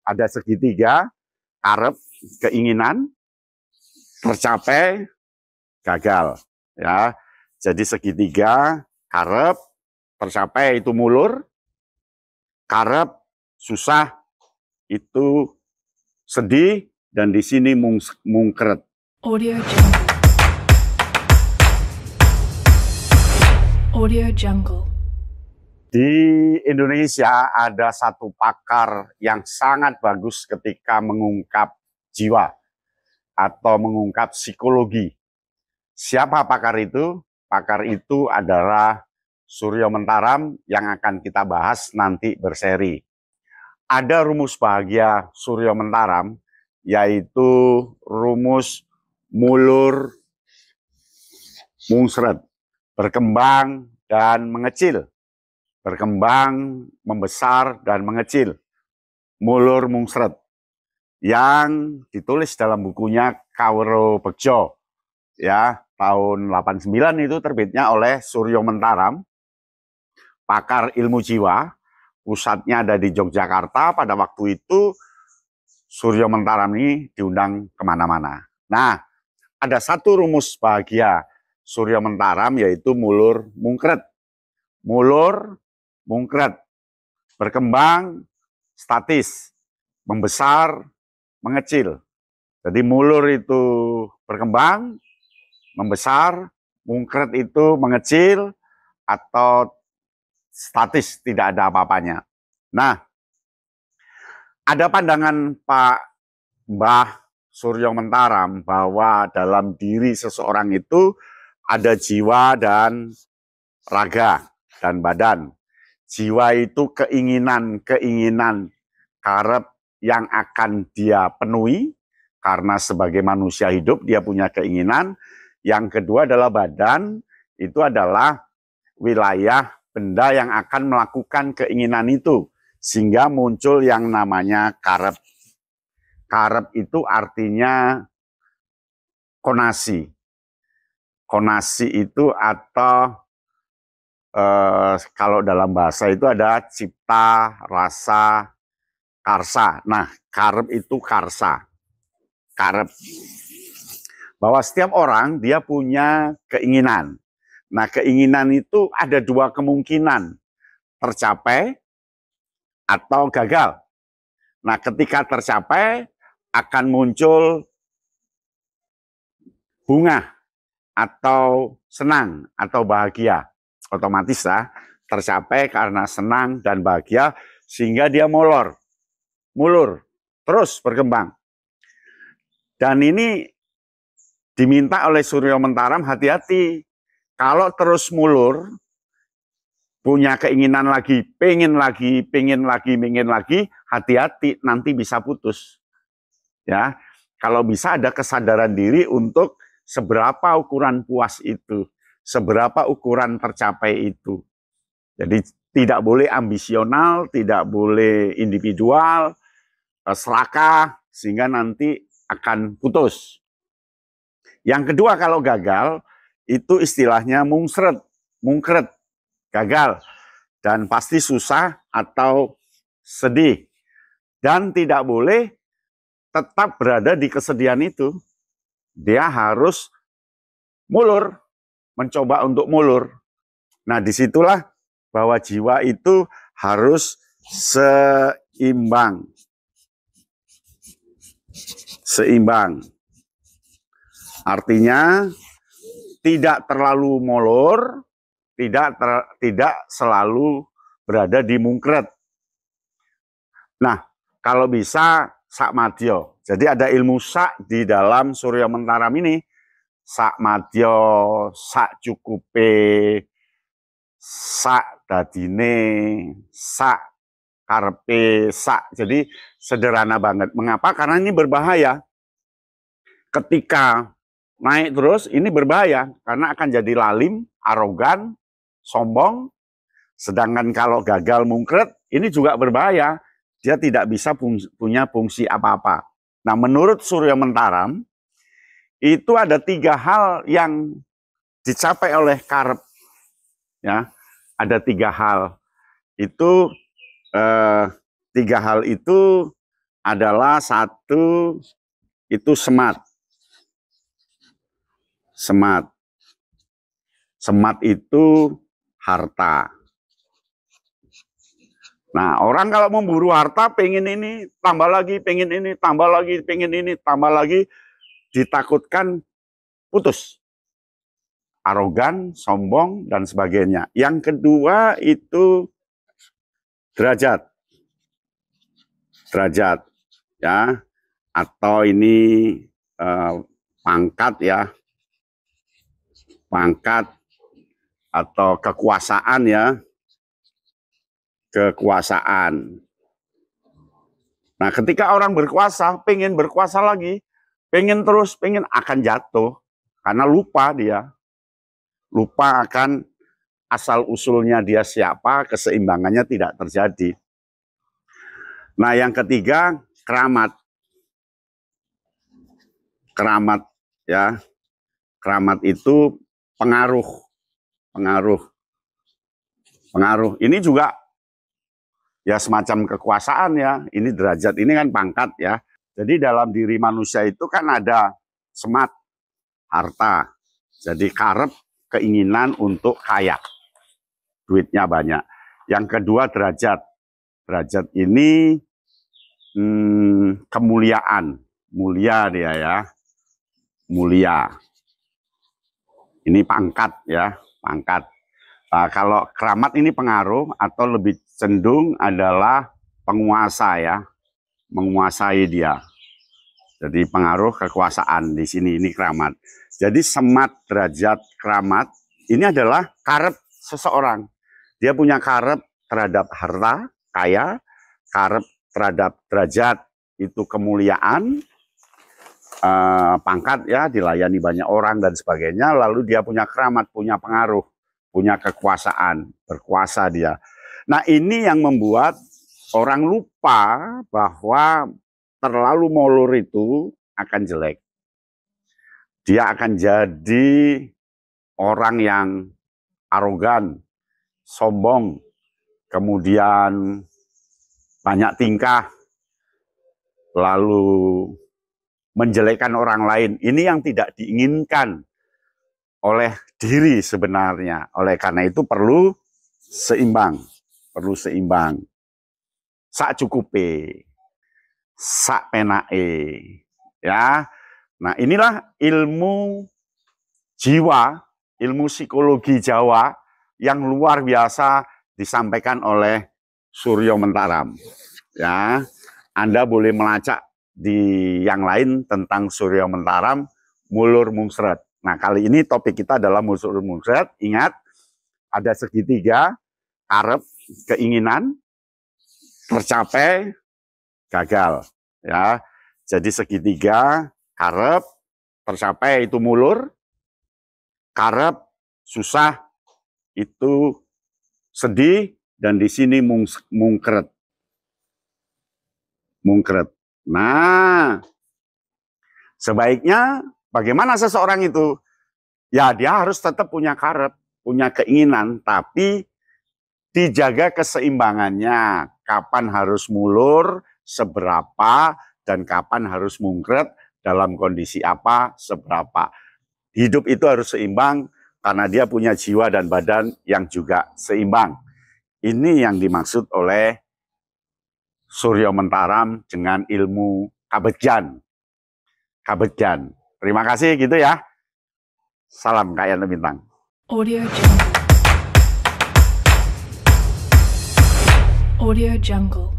ada segitiga, karep, keinginan, tercapai, gagal. Ya, jadi segitiga, karep, tercapai itu mulur, karep, susah itu sedih, dan di sini mungkret. Audio Jungle. Audio Jungle. Di Indonesia ada satu pakar yang sangat bagus ketika mengungkap jiwa atau mengungkap psikologi. Siapa pakar itu? Pakar itu adalah Suryo Mentaram yang akan kita bahas nanti berseri. Ada rumus bahagia Suryo Mentaram, yaitu rumus mulur mungsret, berkembang dan mengecil. Berkembang, membesar, dan mengecil. Mulur mungsret. Yang ditulis dalam bukunya Kawero Begjo. Ya, tahun 89 itu terbitnya oleh Suryo Mentaram, pakar ilmu jiwa. Pusatnya ada di Yogyakarta. Pada waktu itu Suryo Mentaram ini diundang kemana-mana. Nah, ada satu rumus bahagia Suryo Mentaram, yaitu mulur mungkret. Mulur mungkret, berkembang, statis, membesar, mengecil. Jadi mulur itu berkembang, membesar, mungkret itu mengecil, atau statis, tidak ada apa-apanya. Nah, ada pandangan Pak Mbah Suryo Mentaram bahwa dalam diri seseorang itu ada jiwa dan raga dan badan. Jiwa itu keinginan-keinginan, karep yang akan dia penuhi, karena sebagai manusia hidup dia punya keinginan. Yang kedua adalah badan, itu adalah wilayah benda yang akan melakukan keinginan itu, sehingga muncul yang namanya karep. Karep itu artinya konasi. Konasi itu atau kalau dalam bahasa itu ada cipta, rasa, karsa. Nah, karep itu karsa. Karep. Bahwa setiap orang dia punya keinginan. Nah, keinginan itu ada dua kemungkinan. Tercapai atau gagal. Nah, ketika tercapai akan muncul bunga atau senang atau bahagia. Otomatis lah tercapai karena senang dan bahagia, sehingga dia mulur, terus berkembang. Dan ini diminta oleh Suryo Mentaram, hati-hati. Kalau terus mulur, punya keinginan lagi, pengen lagi, hati-hati, nanti bisa putus. Ya, kalau bisa ada kesadaran diri untuk seberapa ukuran puas itu, seberapa ukuran tercapai itu. Jadi tidak boleh ambisional, tidak boleh individual, serakah, sehingga nanti akan putus. Yang kedua, kalau gagal, itu istilahnya mungkret, gagal. Dan pasti susah atau sedih. Dan tidak boleh tetap berada di kesedihan itu. Dia harus mulur, mencoba untuk mulur. Nah, disitulah bahwa jiwa itu harus seimbang. Seimbang. Artinya tidak terlalu molor, tidak selalu berada di mungkret. Nah, kalau bisa sak madya. Jadi ada ilmu sak di dalam Suryo Mentaram ini. Sak madya, sak cukupe, sak dadine, sak karepe, sak. Jadi sederhana banget. Mengapa? Karena ini berbahaya. Ketika naik terus, ini berbahaya. Karena akan jadi lalim, arogan, sombong. Sedangkan kalau gagal mungkret, ini juga berbahaya. Dia tidak bisa punya fungsi apa-apa. Nah, menurut Suryo Mentaram, itu ada 3 hal yang dicapai oleh karep. Ya, ada 3 hal. Itu 3 hal itu adalah satu itu semat. Semat. Semat itu harta. Nah, orang kalau memburu harta, pengen ini, tambah lagi, pengen ini, tambah lagi, pengen ini, tambah lagi, ditakutkan putus. Arogan, sombong, dan sebagainya. Yang kedua itu derajat. Derajat, ya, atau ini pangkat, ya. Pangkat atau kekuasaan, ya. Kekuasaan. Nah, ketika orang berkuasa, pengen berkuasa lagi, pengen terus, pengen akan jatuh. Karena lupa dia. Lupa akan asal-usulnya dia siapa, keseimbangannya tidak terjadi. Nah, yang ketiga, keramat. Keramat, ya. Keramat itu pengaruh. Pengaruh. Pengaruh. Ini juga ya semacam kekuasaan, ya. Ini derajat, ini kan pangkat, ya. Jadi dalam diri manusia itu kan ada semat, harta. Jadi karep, keinginan untuk kaya. Duitnya banyak. Yang kedua derajat. Derajat ini kemuliaan. Mulia dia, ya. Mulia. Ini pangkat, ya. Pangkat. Nah, kalau keramat ini pengaruh atau lebih cenderung adalah penguasa, ya, menguasai dia. Jadi pengaruh kekuasaan di sini ini keramat. Jadi semat, derajat, keramat ini adalah karep seseorang. Dia punya karep terhadap harta, kaya, karep terhadap derajat itu kemuliaan, pangkat, ya, dilayani banyak orang dan sebagainya. Lalu dia punya keramat, punya pengaruh, punya kekuasaan, berkuasa dia. Nah, ini yang membuat orang lupa bahwa terlalu molor itu akan jelek. Dia akan jadi orang yang arogan, sombong, kemudian banyak tingkah, lalu menjelekkan orang lain. Ini yang tidak diinginkan oleh diri sebenarnya. Oleh karena itu perlu seimbang. Perlu seimbang. Sak cukupe, sak penake, ya. Nah, inilah ilmu jiwa, ilmu psikologi Jawa yang luar biasa disampaikan oleh Suryo Mentaram. Ya, Anda boleh melacak di yang lain tentang Suryo Mentaram, mulur mungsret. Nah, kali ini topik kita adalah mulur mungsret. Ingat, ada segitiga, karep, keinginan, tercapai, gagal. Ya, jadi segitiga, karep, tercapai itu mulur, karep, susah, itu sedih, dan di sini mungkret. Mungkret. Nah, sebaiknya bagaimana seseorang itu? Ya, dia harus tetap punya karep, punya keinginan, tapi dijaga keseimbangannya. Kapan harus mulur, seberapa, dan kapan harus mungkret, dalam kondisi apa, seberapa. Hidup itu harus seimbang, karena dia punya jiwa dan badan yang juga seimbang. Ini yang dimaksud oleh Suryo Mentaram dengan ilmu kabegjan. Kabegjan. Terima kasih gitu ya. Salam Kayana Bintang. Audio Jungle. Audio Jungle.